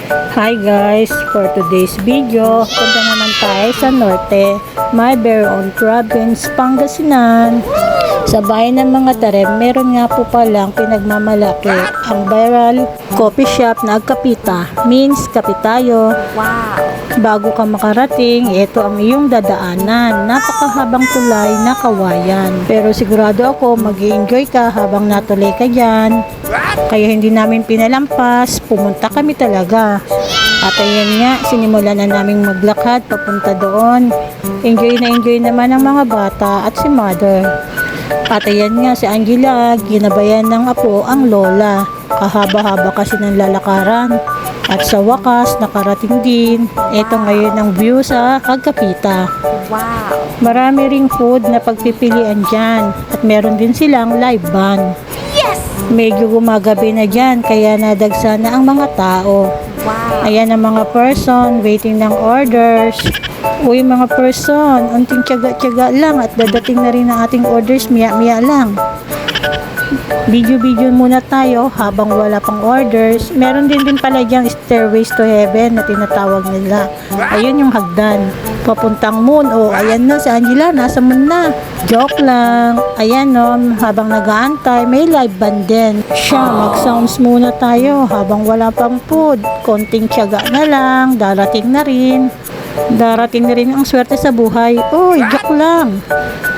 Hi guys, for today's video, punta naman tayo sa Norte, my very own province, Pangasinan. Sa bahay ng mga tarem, meron nga po palang pinagmamalaki ang viral coffee shop na Agkapita, means kape tayo. Wow! Bago ka makarating, ito ang iyong dadaanan. Napakahabang tulay na kawayan. Pero sigurado ako mag-i-enjoy ka habang natuloy ka dyan. Kaya hindi namin pinalampas, pumunta kami talaga. At ayan nga, sinimulan na naming maglakad papunta doon. Enjoy naman ang mga bata at si mother. At ayan nga, si Angela, ginabayan ng apo ang lola. Kahaba-haba kasi ng lalakaran. At sa wakas, nakarating din. Ito ngayon ang view sa Agkapita. Wow! Marami ring food na pagpipilian dyan. At meron din silang live band. Yes! Medyo gumagabi na dyan, kaya nadagsa na ang mga tao. Wow! Ayan ang mga person, waiting ng orders. Uy mga person, unting tiyaga-tiyaga lang at dadating na rin ang ating orders, miya-miya lang. Video muna tayo habang wala pang orders. Meron din pala diyang stairways to heaven na tinatawag nila. Ayun yung hagdan. Papuntang moon. Oh, ayan na si Angela. Nasa moon na. Joke lang. Ayan no, habang nag-aantay, may live band din. Siya, mag-sounds muna tayo habang wala pang food. Konting tiyaga na lang. Darating na rin. Darating na rin ang swerte sa buhay. Oy, joke lang.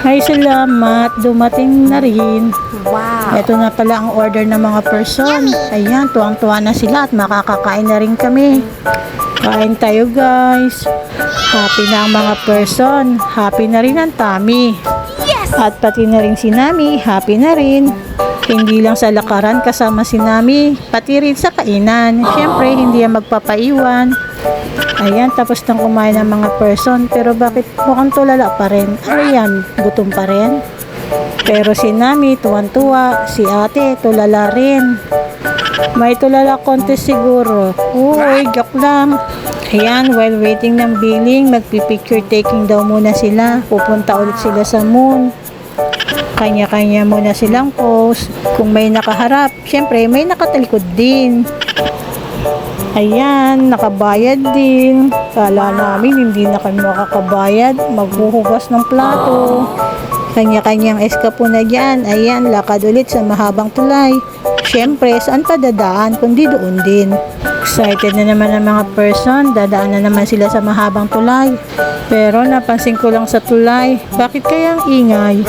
Hay, salamat. Dumating na rin. Wow! Ito na pala ang order ng mga person. Ayan, tuwang-tuwa na sila at makakakain na rin kami. Kain tayo guys. Happy na ang mga person. Happy na rin ang Tami. Yes! At pati na rin si Nami. Happy na rin. Hindi lang sa lakaran kasama si Nami, pati rin sa kainan. Siyempre, hindi yan magpapaiwan. Ayan, tapos nang kumain ng mga person. Pero bakit mukhang tulala pa rin? Ano yan? Gutom pa rin? Pero si Nami, tuwan-tuwa. Si ate, tulala rin. May tulala contest siguro. Uy, joke lang. Ayan, while waiting ng billing, magpipicture taking daw muna sila. Pupunta ulit sila sa moon. Kanya-kanya muna silang post. Kung may nakaharap, syempre may nakatalikod din. Ayan, nakabayad din. Kala namin hindi na kami makakabayad. Maghuhugas ng plato. Kanya-kanyang eskapo na dyan. Ayan, lakad ulit sa mahabang tulay. Syempre, saan pa dadaan kundi doon din. Excited na naman ang mga person. Dadaan na naman sila sa mahabang tulay. Pero napansin ko lang sa tulay, bakit kaya ang ingay?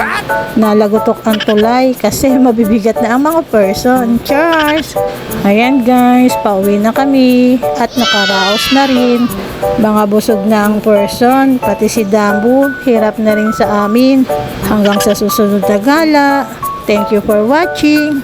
Nalagotok ang tulay kasi mabibigat na ang mga person. Cheers! Ayan guys, pauwi na kami at nakaraos na rin. Mga busog na ang person, pati si Dambu, hirap na rin sa amin. Hanggang sa susunod na gala. Thank you for watching.